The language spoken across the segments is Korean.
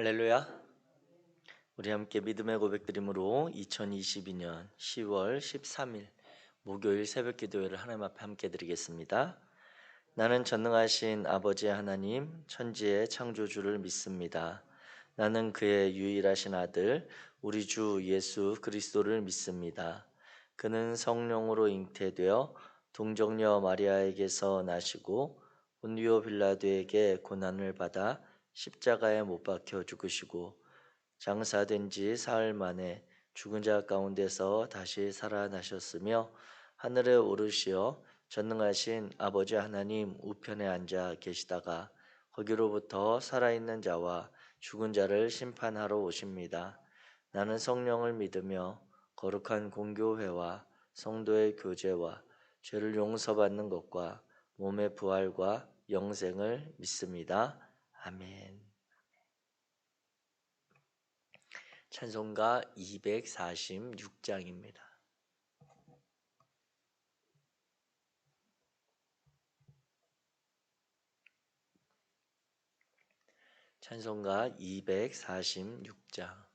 할렐루야. 우리 함께 믿음의 고백드림으로 2022년 10월 13일 목요일 새벽 기도회를 하나님 앞에 함께 드리겠습니다. 나는 전능하신 아버지 하나님 천지의 창조주를 믿습니다. 나는 그의 유일하신 아들 우리 주 예수 그리스도를 믿습니다. 그는 성령으로 잉태되어 동정녀 마리아에게서 나시고 본디오 빌라도에게 고난을 받아 십자가에 못 박혀 죽으시고 장사된 지 사흘 만에 죽은 자 가운데서 다시 살아나셨으며 하늘에 오르시어 전능하신 아버지 하나님 우편에 앉아 계시다가 거기로부터 살아있는 자와 죽은 자를 심판하러 오십니다. 나는 성령을 믿으며 거룩한 공교회와 성도의 교제와 죄를 용서받는 것과 몸의 부활과 영생을 믿습니다. 아멘. 찬송가 246장입니다. 찬송가 246장.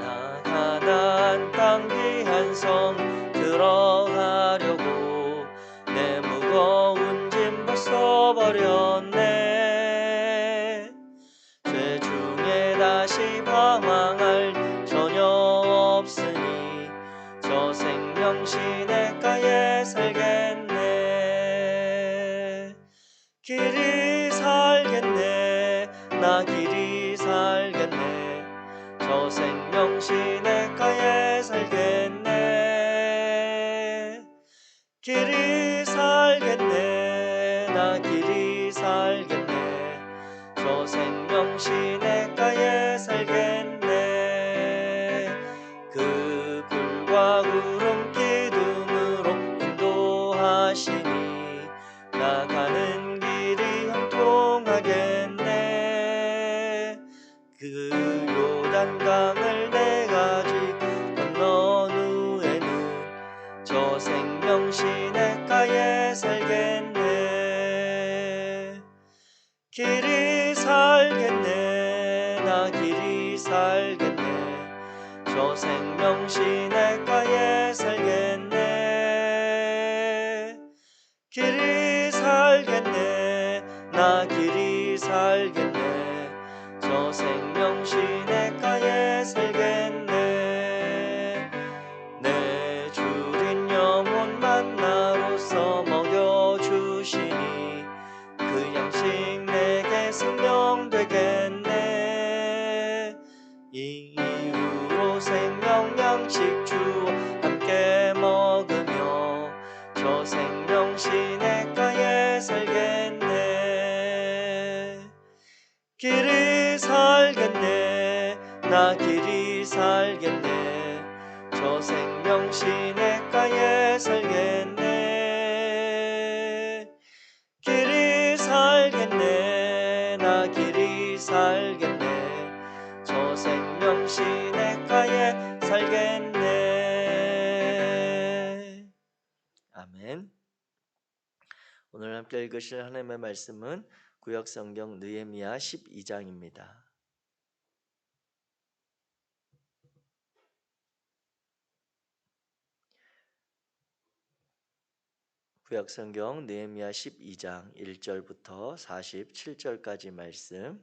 나 가나안 땅 귀한 성 들어가려고 내 무거운 짐 벗어버렸네. 죄 중에 다시 방황할 전혀 없으니 저 생명 시냇가에 살겠네. 길이 살겠네. 나 길이 살겠네. 저 생명 시냇가에 살겠네. 길이 살겠네. 나 길이 살겠네. 저 생명 시냇가에 살겠네. 그 불과 구름 기둥으로 인도하시니 나 가는 길이 형통하겠네. 그 요단강을 내가 건넌 후에는 저 생명 시냇가에 살겠네. 길이 살겠네. 나 길이 살겠네. 저 생명 시냇가에 살겠네. 길이 살겠네. 나 길이 살겠네. 저 생명 시냇가에 살겠네. 내 주린 영혼 만나로서 먹여주시니 그 양식 내게 생명 되겠네. 이 이후로 생명 양식 주와 함께 먹으며 저 생명 시냇가에 살겠네. 길이 살겠네. 나 길이 살겠네. 저 생명 시냇가에 살겠네. 길이 살겠네. 나 길이 살겠네. 저 생명 시냇가에 살겠네. 아멘. 오늘 함께 읽으실 하나님의 말씀은 구약성경 느헤미야 12장입니다. 구약성경 느헤미야 12장 1절부터 47절까지 말씀.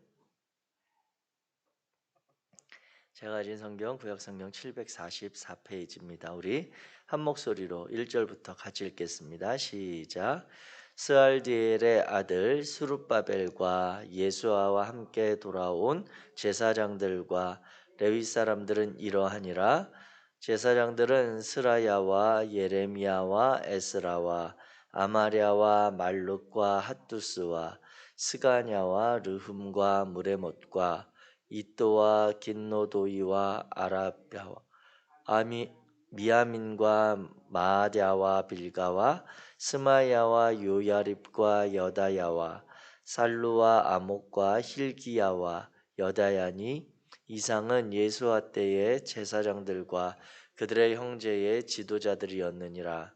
제가 가진 성경 구약성경 744페이지입니다. 우리 한 목소리로 1절부터 같이 읽겠습니다. 시작. 스알디엘의 아들 스룹바벨과 예수아와 함께 돌아온 제사장들과 레위 사람들은 이러하니라. 제사장들은 스라야와 예레미야와 에스라와 아마랴와 말룩과 핫두스와 스가냐와 르흠과 무레못과 이또와 긴노도이와 아라랴와 미야민과 마아랴와 빌가와 스마야와 요야립과 여다야와 살루와 아목과 힐기야와 여다야니 이상은 예수와 때의 제사장들과 그들의 형제의 지도자들이었느니라.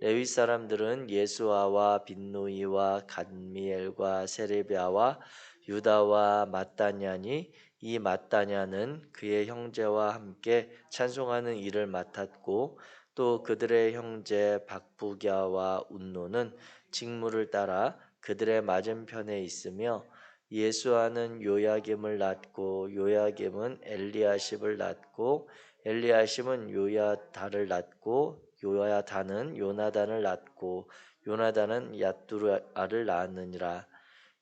레위 사람들은 예수아와 빈누이와 간미엘과 세레비아와 유다와 마따냐니 이 마따냐는 그의 형제와 함께 찬송하는 일을 맡았고 또 그들의 형제 박부갸와 운노는 직무를 따라 그들의 맞은편에 있으며 예수아는 요야김을 낳고 요야김은 엘리야십을 낳고 엘리야십은 요야다를 낳고 요야다는 요나단을 낳고 요나단은 얏두아를 낳았느니라.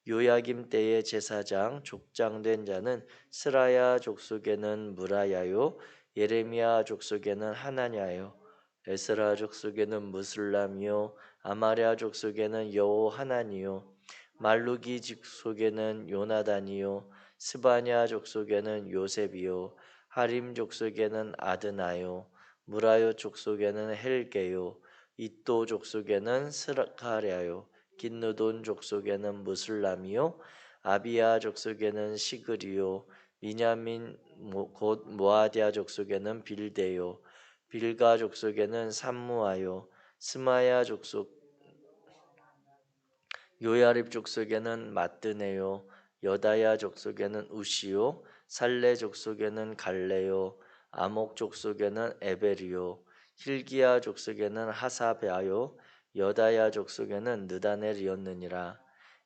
요야김 때의 제사장 족장된 자는 스라야 족속에는 무라야요 예레미야 족속에는 하나냐요 에스라 족속에는 무슬람이요 아마랴 족속에는 여호하나니요 말루기 족속에는 요나단이요 스바냐 족속에는 요셉이요 하림 족속에는 아드나요 무라요 족속에는 헬게요 이또 족속에는 스가랴요 긴느돈 족속에는 무슬람이요 아비야 족속에는 시그리요 미냐민 곧 모아디아 족속에는 빌데요 빌가 족속에는 삼무아요 스마야 족속 요야립 족속에는 마뜨네요 여다야 족속에는 우시요 살레 족속에는 갈레요 아목 족속에는 에베리요 힐기야 족속에는 하사베아요 여다야 족속에는 느다넬이었느니라.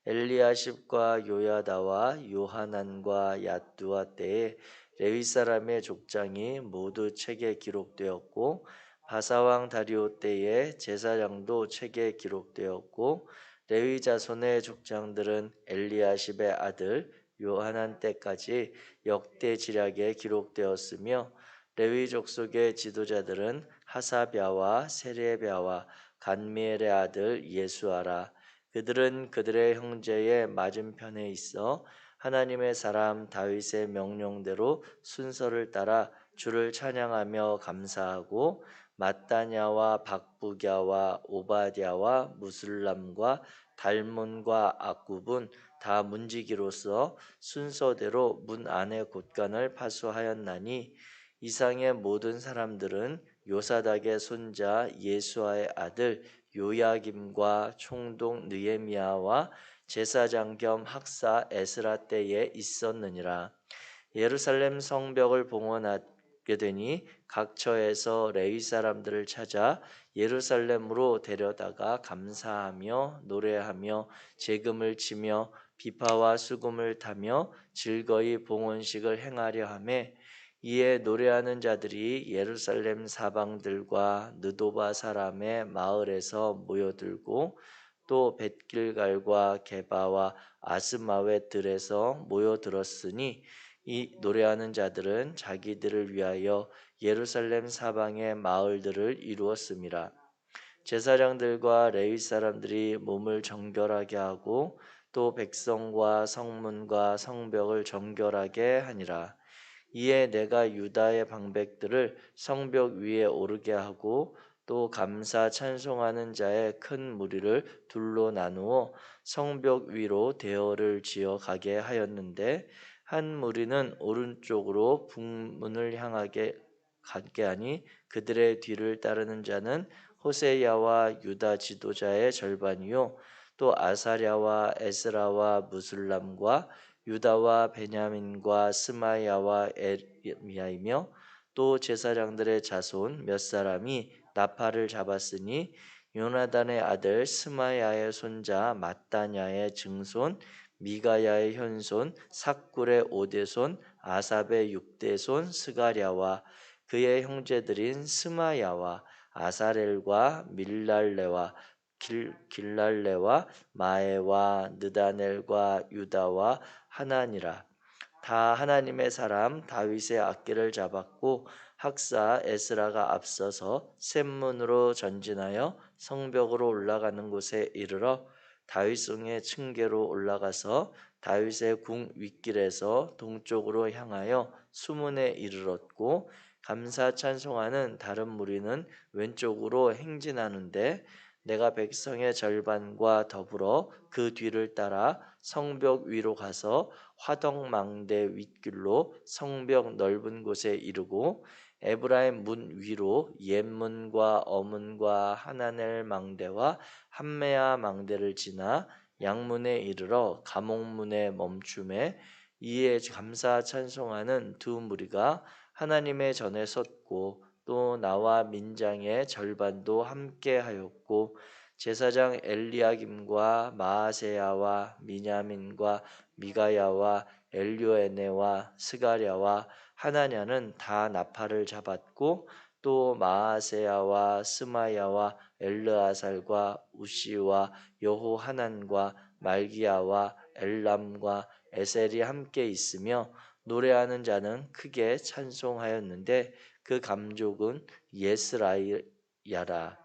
엘리야십과 요야다와 요하난과 얏두아 때에 레위 사람의 족장이 모두 책에 기록되었고 바사왕 다리오 때에 제사장도 책에 기록되었고 레위 자손의 족장들은 엘리야십의 아들 요하난 때까지 역대 지략에 기록되었으며 레위 족속의 지도자들은 하사랴와 세레랴와 간미엘의 아들 예수아라. 그들은 그들의 형제의 맞은편에 있어 하나님의 사람 다윗의 명령대로 순서를 따라 주를 찬양하며 감사하고 마따냐와 박부갸와 오바댜와 무술람과 달몬과 악굽은 다 문지기로서 순서대로 문 안의 곳간을 파수하였나니 이상의 모든 사람들은 요사닥의 손자 예수아의 아들 요야김과 총독 느헤미야와 제사장 겸 학사 에스라 때에 있었느니라. 예루살렘 성벽을 봉헌하게 되니 각 처에서 레위 사람들을 찾아 예루살렘으로 데려다가 감사하며 노래하며 제금을 치며 비파와 수금을 타며 즐거이 봉헌식을 행하려 하매 이에 노래하는 자들이 예루살렘 사방들과 느도바 사람의 마을에서 모여들고 또 벳길갈과 게바와 아스마웻 들에서 모여들었으니 이 노래하는 자들은 자기들을 위하여 예루살렘 사방의 마을들을 이루었음이라. 제사장들과 레위 사람들이 몸을 정결하게 하고 또 백성과 성문과 성벽을 정결하게 하니라. 이에 내가 유다의 방백들을 성벽 위에 오르게 하고 또 감사 찬송하는 자의 큰 무리를 둘로 나누어 성벽 위로 대열을 지어 가게 하였는데 한 무리는 오른쪽으로 북문을 향하게 가게 하니 그들의 뒤를 따르는 자는 호세야와 유다 지도자의 절반이요 또 아사랴와 에스라와 무술람과 유다와 베냐민과 스마야와 에르미야이며 또 제사장들의 자손 몇 사람이 나팔을 잡았으니 요나단의 아들 스마야의 손자 마따냐의 증손 미가야의 현손 삭굴의 오대손 아삽의 육대손 스가랴와 그의 형제들인 스마야와 아사렐과 밀랄레와 길랄레와 마에와 느다넬과 유다와 하나니라. 다 하나님의 사람 다윗의 악기를 잡았고 학사 에스라가 앞서서 샘문으로 전진하여 성벽으로 올라가는 곳에 이르러 다윗성의 층계로 올라가서 다윗의 궁 윗길에서 동쪽으로 향하여 수문에 이르렀고 감사 찬송하는 다른 무리는 왼쪽으로 행진하는데 내가 백성의 절반과 더불어 그 뒤를 따라 성벽 위로 가서 화덕망대 윗길로 성벽 넓은 곳에 이르고 에브라임 문 위로 옛문과 어문과 하나넬 망대와 함메아 망대를 지나 양문에 이르러 감옥문에 멈춤에 이에 감사 찬송하는 두 무리가 하나님의 전에 섰고 또 나와 민장의 절반도 함께 하였고 제사장 엘리야김과 마아세야와 미냐민과 미가야와 엘료에네와 스가랴와 하나냐는 다 나팔을 잡았고 또 마아세야와 스마야와 엘르아살과 우시와 여호하난과 말기야와 엘람과 에셀이 함께 있으며 노래하는 자는 크게 찬송하였는데 그 감족은 예스라히야라.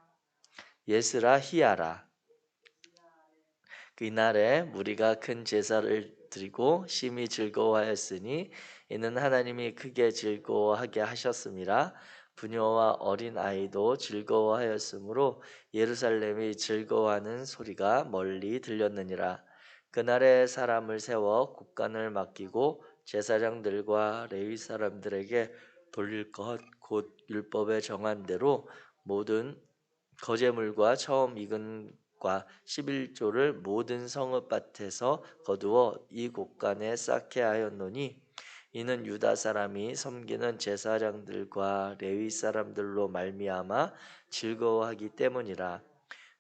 그날에 무리가 큰 제사를 드리고 심히 즐거워하였으니 이는 하나님이 크게 즐거워하게 하셨음이라. 부녀와 어린 아이도 즐거워하였으므로 예루살렘이 즐거워하는 소리가 멀리 들렸느니라. 그날에 사람을 세워 국간을 맡기고 제사장들과 레위 사람들에게 돌릴 것 곧 율법에 정한 대로 모든 거제물과 처음 익은 과 11조를 모든 성읍밭에서 거두어 이 곳간에 쌓게 하였노니 이는 유다 사람이 섬기는 제사장들과 레위 사람들로 말미암아 즐거워하기 때문이라.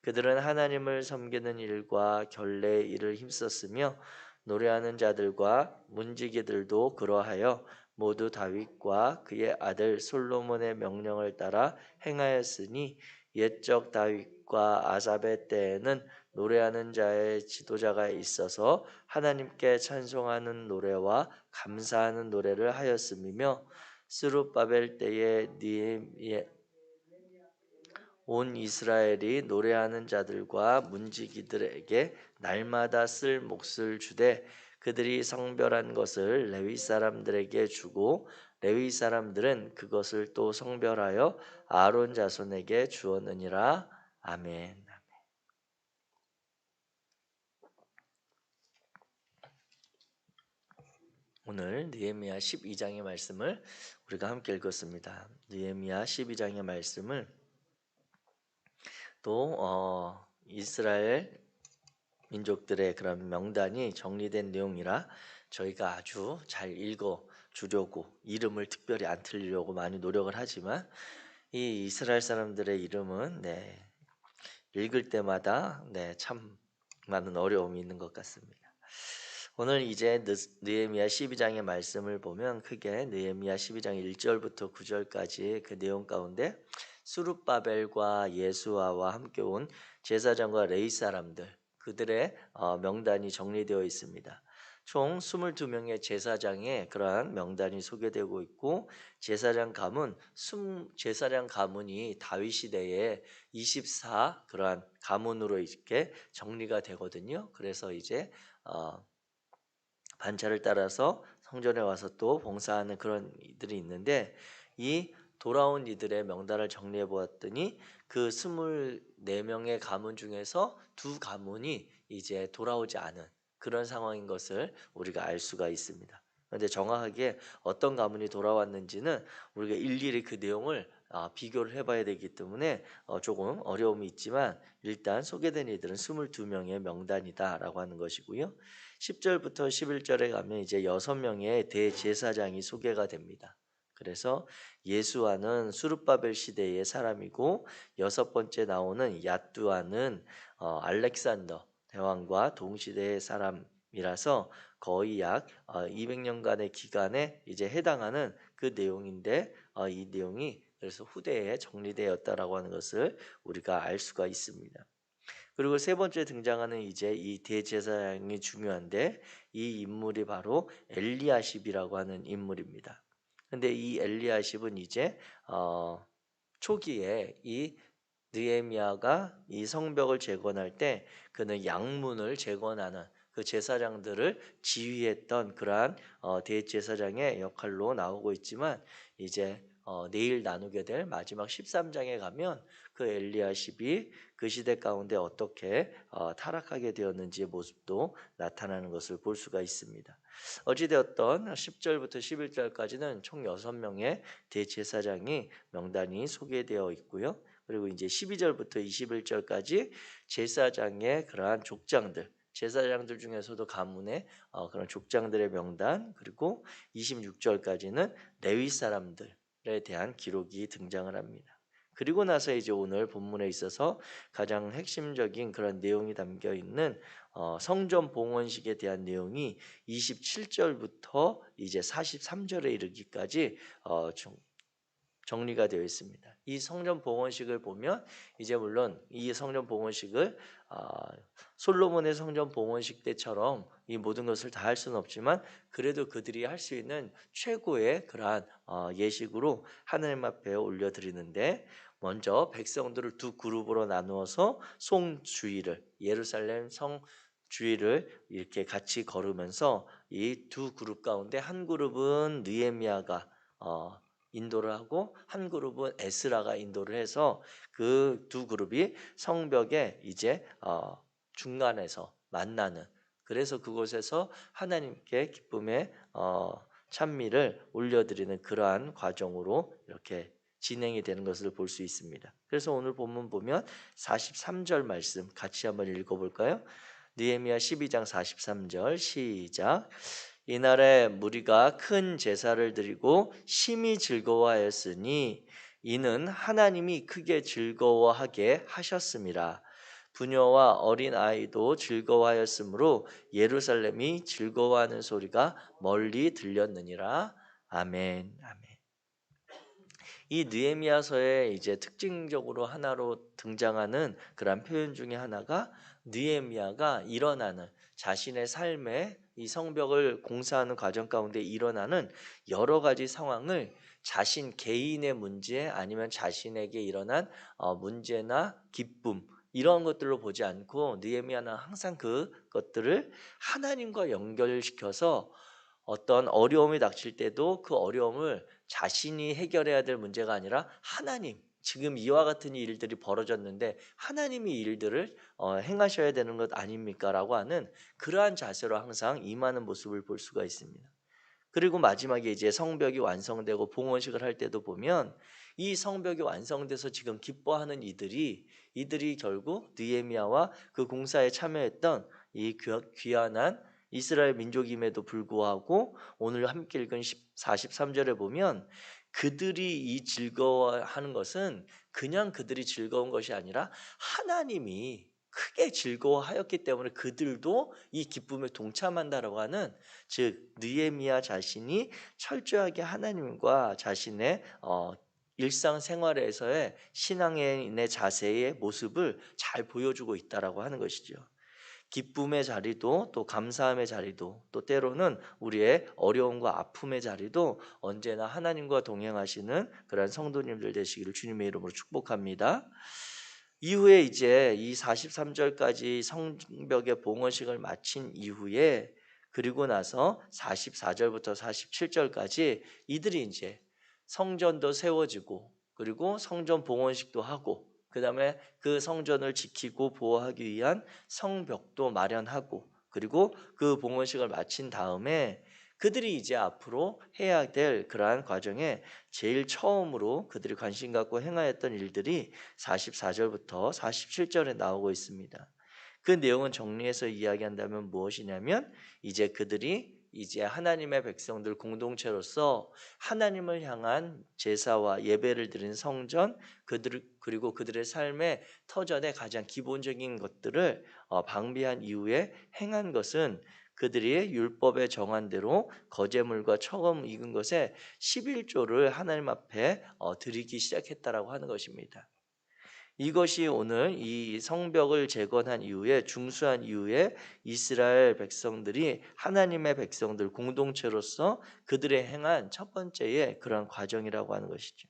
그들은 하나님을 섬기는 일과 결례의 일을 힘썼으며 노래하는 자들과 문지기들도 그러하여 모두 다윗과 그의 아들 솔로몬의 명령을 따라 행하였으니 옛적 다윗과 아삽의 때에는 노래하는 자의 지도자가 있어서 하나님께 찬송하는 노래와 감사하는 노래를 하였음이며 스룹바벨 때에 온 이스라엘이 노래하는 자들과 문지기들에게 날마다 쓸 몫을 주되 그들이 성별한 것을 레위 사람들에게 주고 레위 사람들은 그것을 또 성별하여 아론 자손에게 주었느니라. 아멘. 오늘 느헤미야 12장의 말씀을 우리가 함께 읽었습니다. 느헤미야 12장의 말씀을 또 이스라엘 민족들의 그런 명단이 정리된 내용이라 저희가 아주 잘 읽어 주려고 이름을 특별히 안 틀리려고 많이 노력을 하지만 이 이스라엘 사람들의 이름은 읽을 때마다 참 많은 어려움이 있는 것 같습니다. 오늘 이제 느헤미야 12장의 말씀을 보면 크게 느헤미야 12장 1절부터 9절까지 그 내용 가운데 수룹바벨과 예수아와 함께 온 제사장과 레위 사람들 그들의 명단이 정리되어 있습니다. 총 22명의 제사장의 그러한 명단이 소개되고 있고 제사장 가문이 다윗 시대에 24 그러한 가문으로 이렇게 정리가 되거든요. 그래서 이제 반차를 따라서 성전에 와서 또 봉사하는 그런 이들이 있는데 이 돌아온 이들의 명단을 정리해 보았더니 그 24명의 가문 중에서 두 가문이 이제 돌아오지 않은 그런 상황인 것을 우리가 알 수가 있습니다. 그런데 정확하게 어떤 가문이 돌아왔는지는 우리가 일일이 그 내용을 비교를 해봐야 되기 때문에 조금 어려움이 있지만 일단 소개된 이들은 22명의 명단이다라고 하는 것이고요. 10절부터 11절에 가면 이제 6명의 대제사장이 소개가 됩니다. 그래서 예수아는 수룹바벨 시대의 사람이고 여섯 번째 나오는 얏두아는 알렉산더 대왕과 동시대의 사람이라서 거의 약 200년간의 기간에 이제 해당하는 그 내용인데 이 내용이 그래서 후대에 정리되었다라고 하는 것을 우리가 알 수가 있습니다. 그리고 세 번째 등장하는 이제 이 대제사장이 중요한데 이 인물이 바로 엘리야십이라고 하는 인물입니다. 근데 이 엘리야십은 이제 초기에 이 느헤미야가 이 성벽을 재건할 때 그는 양문을 재건하는 그 제사장들을 지휘했던 그러한 대제사장의 역할로 나오고 있지만 이제 내일 나누게 될 마지막 13장에 가면 그 엘리야십이 그 시대 가운데 어떻게 타락하게 되었는지의 모습도 나타나는 것을 볼 수가 있습니다. 어찌되었던 10절부터 11절까지는 총 6명의 대제사장이 명단이 소개되어 있고요. 그리고 이제 12절부터 21절까지 제사장의 그러한 족장들, 제사장들 중에서도 가문의 그런 족장들의 명단, 그리고 26절까지는 레위 사람들에 대한 기록이 등장을 합니다. 그리고 나서 이제 오늘 본문에 있어서 가장 핵심적인 그런 내용이 담겨 있는 성전 봉헌식에 대한 내용이 27절부터 이제 43절에 이르기까지 정리가 되어 있습니다. 이 성전 봉헌식을 보면 이제 물론 이 성전 봉헌식을 솔로몬의 성전 봉헌식 때처럼 이 모든 것을 다 할 수는 없지만 그래도 그들이 할 수 있는 최고의 그러한 예식으로 하나님 앞에 올려드리는데, 먼저 백성들을 두 그룹으로 나누어서 송 주위를, 예루살렘 성 주위를 이렇게 같이 걸으면서 이 두 그룹 가운데 한 그룹은 느헤미야가 인도를 하고 한 그룹은 에스라가 인도를 해서 그 두 그룹이 성벽에 이제 중간에서 만나는, 그래서 그곳에서 하나님께 기쁨의 찬미를 올려드리는 그러한 과정으로 이렇게 진행이 되는 것을 볼 수 있습니다. 그래서 오늘 본문 보면 43절 말씀 같이 한번 읽어볼까요? 느헤미야 12장 43절 시작. 이날에 무리가 큰 제사를 드리고 심히 즐거워하였으니 이는 하나님이 크게 즐거워하게 하셨음이라. 부녀와 어린 아이도 즐거워하였으므로 예루살렘이 즐거워하는 소리가 멀리 들렸느니라. 아멘. 아멘. 이 느헤미야서에 이제 특징적으로 하나로 등장하는 그런 표현 중에 하나가 느헤미야가 일어나는 자신의 삶에 이 성벽을 공사하는 과정 가운데 일어나는 여러 가지 상황을 자신 개인의 문제 아니면 자신에게 일어난 문제나 기쁨 이런 것들로 보지 않고 느헤미야는 항상 그것들을 하나님과 연결시켜서 어떤 어려움이 닥칠 때도 그 어려움을 자신이 해결해야 될 문제가 아니라 하나님, 지금 이와 같은 일들이 벌어졌는데 하나님이 이 일들을 행하셔야 되는 것 아닙니까? 라고 하는 그러한 자세로 항상 임하는 모습을 볼 수가 있습니다. 그리고 마지막에 이제 성벽이 완성되고 봉헌식을 할 때도 보면 이 성벽이 완성돼서 지금 기뻐하는 이들이 결국 느헤미야와 그 공사에 참여했던 이 귀한한 이스라엘 민족임에도 불구하고 오늘 함께 읽은 43절에 보면 그들이 이 즐거워하는 것은 그냥 그들이 즐거운 것이 아니라 하나님이 크게 즐거워하였기 때문에 그들도 이 기쁨에 동참한다라고 하는, 즉 느헤미야 자신이 철저하게 하나님과 자신의 일상생활에서의 신앙인의 자세의 모습을 잘 보여주고 있다라고 하는 것이죠. 기쁨의 자리도 또 감사함의 자리도 또 때로는 우리의 어려움과 아픔의 자리도 언제나 하나님과 동행하시는 그런 성도님들 되시기를 주님의 이름으로 축복합니다. 이후에 이제 이 43절까지 성벽의 봉헌식을 마친 이후에 그리고 나서 44절부터 47절까지 이들이 이제 성전도 세워지고 그리고 성전 봉헌식도 하고 그 다음에 그 성전을 지키고 보호하기 위한 성벽도 마련하고 그리고 그 봉헌식을 마친 다음에 그들이 이제 앞으로 해야 될 그러한 과정에 제일 처음으로 그들이 관심 갖고 행하였던 일들이 44절부터 47절에 나오고 있습니다. 그 내용은 정리해서 이야기한다면 무엇이냐면 이제 그들이 이제 하나님의 백성들 공동체로서 하나님을 향한 제사와 예배를 드린 성전, 그리고 그들의 삶의 터전의 가장 기본적인 것들을 방비한 이후에 행한 것은 그들이 율법에 정한 대로 거제물과 처금 익은 것에 11조를 하나님 앞에 드리기 시작했다라고 하는 것입니다. 이것이 오늘 이 성벽을 재건한 이후에 중수한 이후에 이스라엘 백성들이 하나님의 백성들 공동체로서 그들의 행한 첫 번째의 그런 과정이라고 하는 것이죠.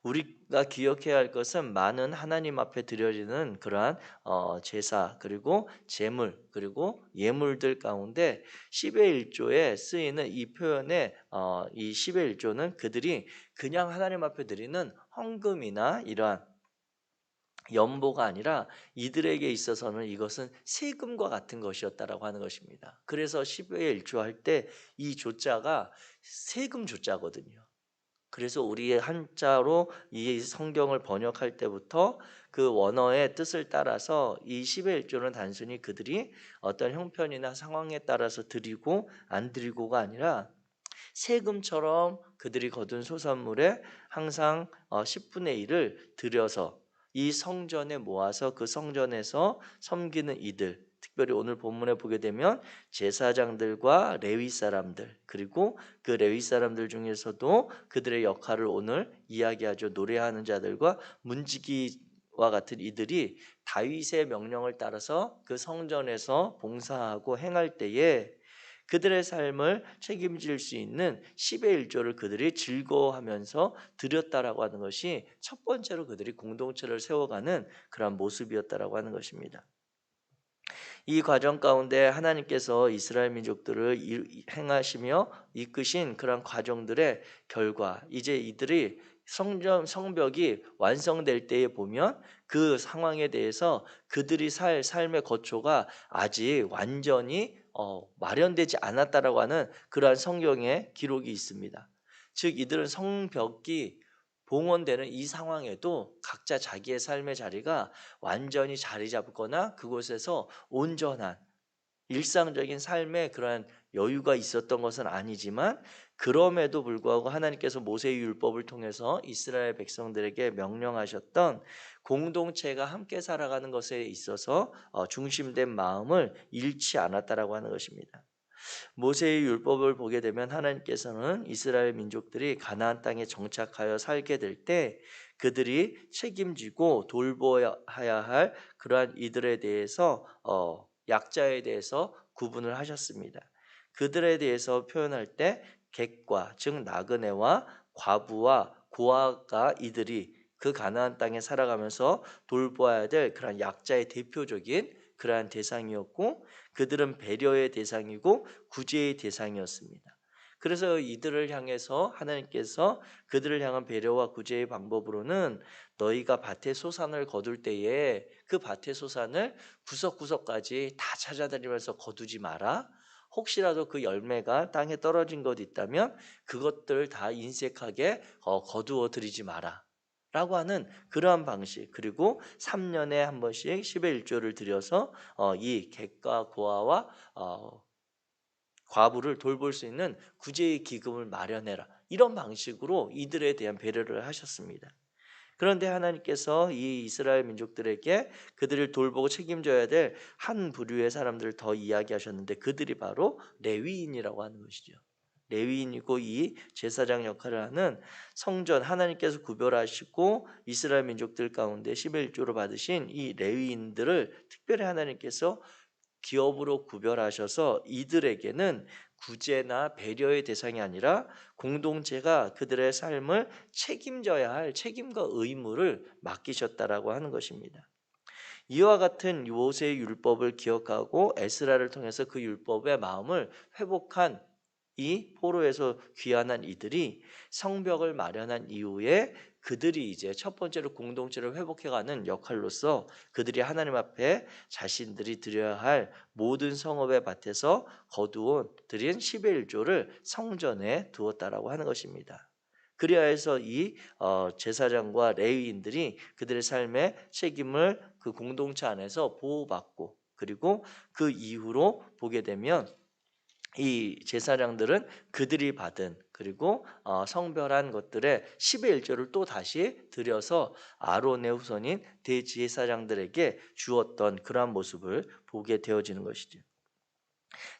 우리가 기억해야 할 것은 많은 하나님 앞에 드려지는 그러한 제사 그리고 제물 그리고 예물들 가운데 10의 1조에 쓰이는 이 표현의 이 10의 1조는 그들이 그냥 하나님 앞에 드리는 헌금이나 이러한 연보가 아니라 이들에게 있어서는 이것은 세금과 같은 것이었다라고 하는 것입니다. 그래서 10의 1조 할 때 이 조자가 세금 조자거든요. 그래서 우리의 한자로 이 성경을 번역할 때부터 그 원어의 뜻을 따라서 이 10의 1조는 단순히 그들이 어떤 형편이나 상황에 따라서 드리고 안 드리고가 아니라 세금처럼 그들이 거둔 소산물에 항상 10분의 1을 들여서 이 성전에 모아서 그 성전에서 섬기는 이들, 특별히 오늘 본문에 보게 되면 제사장들과 레위 사람들, 그리고 그 레위 사람들 중에서도 그들의 역할을 오늘 이야기하죠. 노래하는 자들과 문지기와 같은 이들이 다윗의 명령을 따라서 그 성전에서 봉사하고 행할 때에 그들의 삶을 책임질 수 있는 10의 1조를 그들이 즐거워하면서 드렸다라고 하는 것이 첫 번째로 그들이 공동체를 세워가는 그런 모습이었다라고 하는 것입니다. 이 과정 가운데 하나님께서 이스라엘 민족들을 행하시며 이끄신 그런 과정들의 결과, 이제 이들이 성벽이 완성될 때에 보면 그 상황에 대해서 그들이 살 삶의 거초가 아직 완전히 마련되지 않았다라고 하는 그러한 성경의 기록이 있습니다. 즉 이들은 성벽이 봉헌되는 이 상황에도 각자 자기의 삶의 자리가 완전히 자리 잡거나 그곳에서 온전한 일상적인 삶에 그러한 여유가 있었던 것은 아니지만 그럼에도 불구하고 하나님께서 모세의 율법을 통해서 이스라엘 백성들에게 명령하셨던 공동체가 함께 살아가는 것에 있어서 중심된 마음을 잃지 않았다라고 하는 것입니다. 모세의 율법을 보게 되면 하나님께서는 이스라엘 민족들이 가나안 땅에 정착하여 살게 될 때 그들이 책임지고 돌보아야 할 그러한 이들에 대해서 약자에 대해서 구분을 하셨습니다. 그들에 대해서 표현할 때 객과 즉 나그네와 과부와 고아가 이들이 그 가나안 땅에 살아가면서 돌보아야 될 그러한 약자의 대표적인 그러한 대상이었고 그들은 배려의 대상이고 구제의 대상이었습니다. 그래서 이들을 향해서 하나님께서 그들을 향한 배려와 구제의 방법으로는 너희가 밭에 소산을 거둘 때에 그 밭의 소산을 구석구석까지 다 찾아다니면서 거두지 마라. 혹시라도 그 열매가 땅에 떨어진 것 있다면 그것들 다 인색하게 거두어 드리지 마라. 라고 하는 그러한 방식 그리고 3년에 한 번씩 10의 1조를 들여서 이 객과 고아와 과부를 돌볼 수 있는 구제의 기금을 마련해라. 이런 방식으로 이들에 대한 배려를 하셨습니다. 그런데 하나님께서 이 이스라엘 민족들에게 그들을 돌보고 책임져야 될 한 부류의 사람들을 더 이야기하셨는데 그들이 바로 레위인이라고 하는 것이죠. 레위인이고 이 제사장 역할을 하는 성전 하나님께서 구별하시고 이스라엘 민족들 가운데 11조로 받으신 이 레위인들을 특별히 하나님께서 기업으로 구별하셔서 이들에게는 구제나 배려의 대상이 아니라 공동체가 그들의 삶을 책임져야 할 책임과 의무를 맡기셨다라고 하는 것입니다. 이와 같은 모세의 율법을 기억하고 에스라를 통해서 그 율법의 마음을 회복한 이 포로에서 귀환한 이들이 성벽을 마련한 이후에 그들이 이제 첫 번째로 공동체를 회복해가는 역할로서 그들이 하나님 앞에 자신들이 드려야 할 모든 성업의 밭에서 거두온 드린 10의 1조를 성전에 두었다라고 하는 것입니다. 그리하여서 이 제사장과 레위인들이 그들의 삶의 책임을 그 공동체 안에서 보호받고 그리고 그 이후로 보게 되면 이 제사장들은 그들이 받은 그리고 성별한 것들의 10의 1조를 또 다시 들여서 아론의 후손인 대제사장들에게 주었던 그러한 모습을 보게 되어지는 것이죠.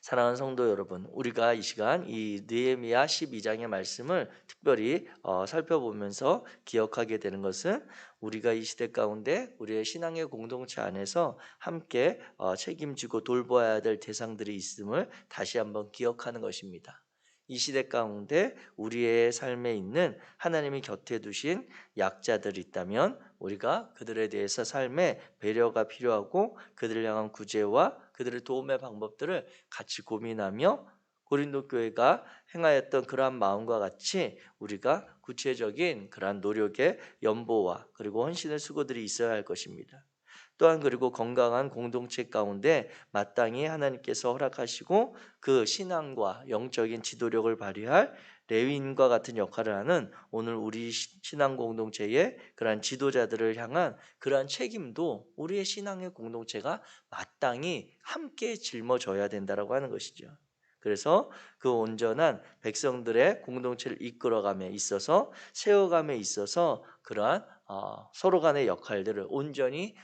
사랑하는 성도 여러분, 우리가 이 시간 이 느헤미야 12장의 말씀을 특별히 살펴보면서 기억하게 되는 것은 우리가 이 시대 가운데 우리의 신앙의 공동체 안에서 함께 책임지고 돌보아야 될 대상들이 있음을 다시 한번 기억하는 것입니다. 이 시대 가운데 우리의 삶에 있는 하나님이 곁에 두신 약자들이 있다면 우리가 그들에 대해서 삶에 배려가 필요하고 그들을 향한 구제와 그들의 도움의 방법들을 같이 고민하며 고린도 교회가 행하였던 그러한 마음과 같이 우리가 구체적인 그러한 노력의 연보와 그리고 헌신의 수고들이 있어야 할 것입니다. 또한 그리고 건강한 공동체 가운데 마땅히 하나님께서 허락하시고 그 신앙과 영적인 지도력을 발휘할 레위인과 같은 역할을 하는 오늘 우리 신앙 공동체의 그러한 지도자들을 향한 그러한 책임도 우리의 신앙의 공동체가 마땅히 함께 짊어져야 된다라고 하는 것이죠. 그래서 그 온전한 백성들의 공동체를 이끌어감에 있어서 세워감에 있어서 그러한 서로 간의 역할들을 온전히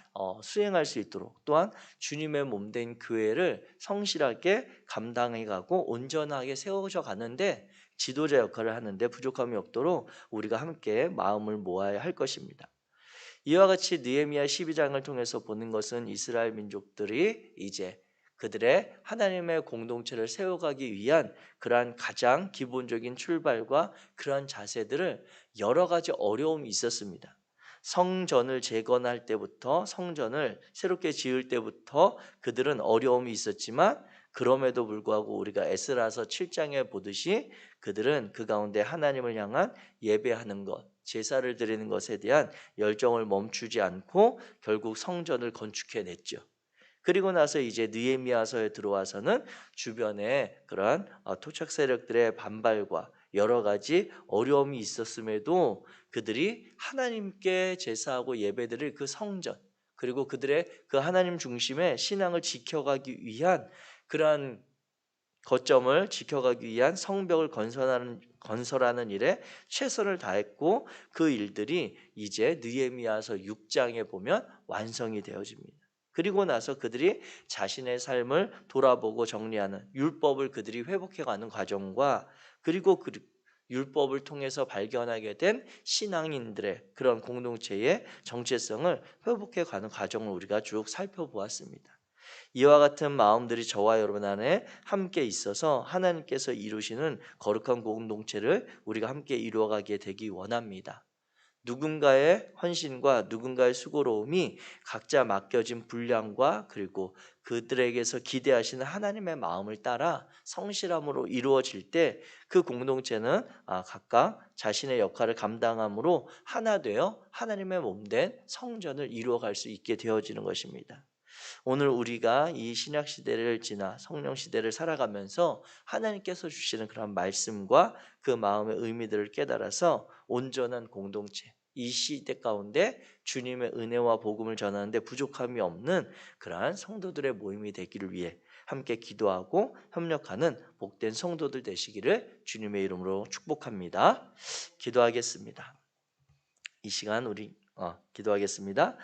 수행할 수 있도록 또한 주님의 몸된 교회를 성실하게 감당해가고 온전하게 세워져 가는데 지도자 역할을 하는데 부족함이 없도록 우리가 함께 마음을 모아야 할 것입니다. 이와 같이 느헤미야 12장을 통해서 보는 것은 이스라엘 민족들이 이제 그들의 하나님의 공동체를 세워가기 위한 그러한 가장 기본적인 출발과 그러한 자세들을 여러 가지 어려움이 있었습니다. 성전을 재건할 때부터 성전을 새롭게 지을 때부터 그들은 어려움이 있었지만 그럼에도 불구하고 우리가 에스라서 7장에 보듯이 그들은 그 가운데 하나님을 향한 예배하는 것, 제사를 드리는 것에 대한 열정을 멈추지 않고 결국 성전을 건축해냈죠. 그리고 나서 이제 느헤미야서에 들어와서는 주변에 그러한 토착 세력들의 반발과 여러 가지 어려움이 있었음에도 그들이 하나님께 제사하고 예배드릴 그 성전 그리고 그들의 그 하나님 중심의 신앙을 지켜가기 위한 그러한 거점을 지켜가기 위한 성벽을 건설하는 일에 최선을 다했고 그 일들이 이제 느헤미야서 6장에 보면 완성이 되어집니다. 그리고 나서 그들이 자신의 삶을 돌아보고 정리하는 율법을 그들이 회복해가는 과정과 그리고 그 율법을 통해서 발견하게 된 신앙인들의 그런 공동체의 정체성을 회복해가는 과정을 우리가 쭉 살펴보았습니다. 이와 같은 마음들이 저와 여러분 안에 함께 있어서 하나님께서 이루시는 거룩한 공동체를 우리가 함께 이루어가게 되기 원합니다. 누군가의 헌신과 누군가의 수고로움이 각자 맡겨진 분량과 그리고 그들에게서 기대하시는 하나님의 마음을 따라 성실함으로 이루어질 때 그 공동체는 각각 자신의 역할을 감당함으로 하나 되어 하나님의 몸된 성전을 이루어갈 수 있게 되어지는 것입니다. 오늘 우리가 이 신약 시대를 지나 성령 시대를 살아가면서 하나님께서 주시는 그런 말씀과 그 마음의 의미들을 깨달아서 온전한 공동체, 이 시대 가운데 주님의 은혜와 복음을 전하는데 부족함이 없는 그러한 성도들의 모임이 되기를 위해 함께 기도하고 협력하는 복된 성도들 되시기를 주님의 이름으로 축복합니다. 기도하겠습니다. 이 시간 우리 기도하겠습니다.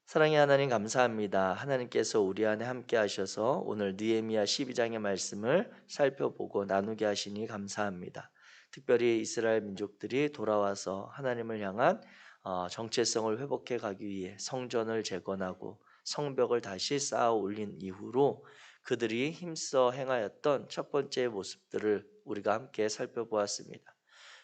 사랑의 하나님 감사합니다. 하나님께서 우리 안에 함께 하셔서 오늘 느헤미야 12장의 말씀을 살펴보고 나누게 하시니 감사합니다. 특별히 이스라엘 민족들이 돌아와서 하나님을 향한 정체성을 회복해 가기 위해 성전을 재건하고 성벽을 다시 쌓아 올린 이후로 그들이 힘써 행하였던 첫 번째 모습들을 우리가 함께 살펴보았습니다.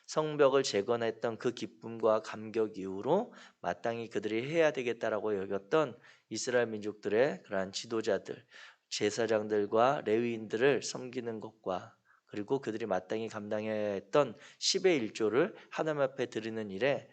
성벽을 재건했던 그 기쁨과 감격 이후로 마땅히 그들이 해야 되겠다라고 여겼던 이스라엘 민족들의 그러한 지도자들, 제사장들과 레위인들을 섬기는 것과 그리고 그들이 마땅히 감당해야 했던 10의 1조를 하나님 앞에 드리는 일에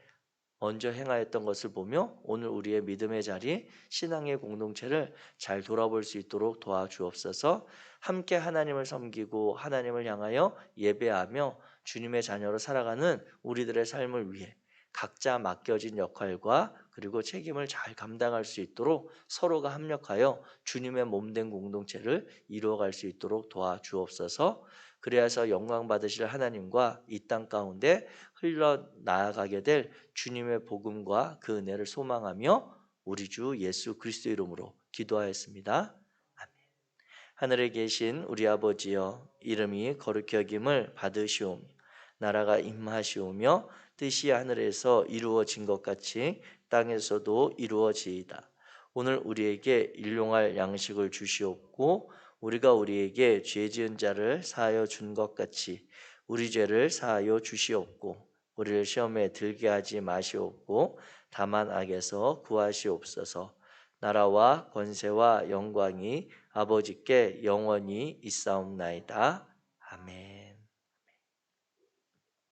먼저 행하였던 것을 보며 오늘 우리의 믿음의 자리, 신앙의 공동체를 잘 돌아볼 수 있도록 도와주옵소서. 함께 하나님을 섬기고 하나님을 향하여 예배하며 주님의 자녀로 살아가는 우리들의 삶을 위해 각자 맡겨진 역할과 그리고 책임을 잘 감당할 수 있도록 서로가 합력하여 주님의 몸된 공동체를 이루어갈 수 있도록 도와주옵소서. 그래서 영광 받으실 하나님과 이 땅 가운데 흘러나아가게 될 주님의 복음과 그 은혜를 소망하며 우리 주 예수 그리스도 이름으로 기도하였습니다. 아멘. 하늘에 계신 우리 아버지여, 이름이 거룩히 여김을 받으시오며 나라가 임하시오며 뜻이 하늘에서 이루어진 것 같이 땅에서도 이루어지이다. 오늘 우리에게 일용할 양식을 주시옵고 우리가 우리에게 죄 지은 자를 사하여 준 것 같이 우리 죄를 사하여 주시옵고 우리를 시험에 들게 하지 마시옵고 다만 악에서 구하시옵소서. 나라와 권세와 영광이 아버지께 영원히 있사옵나이다. 아멘.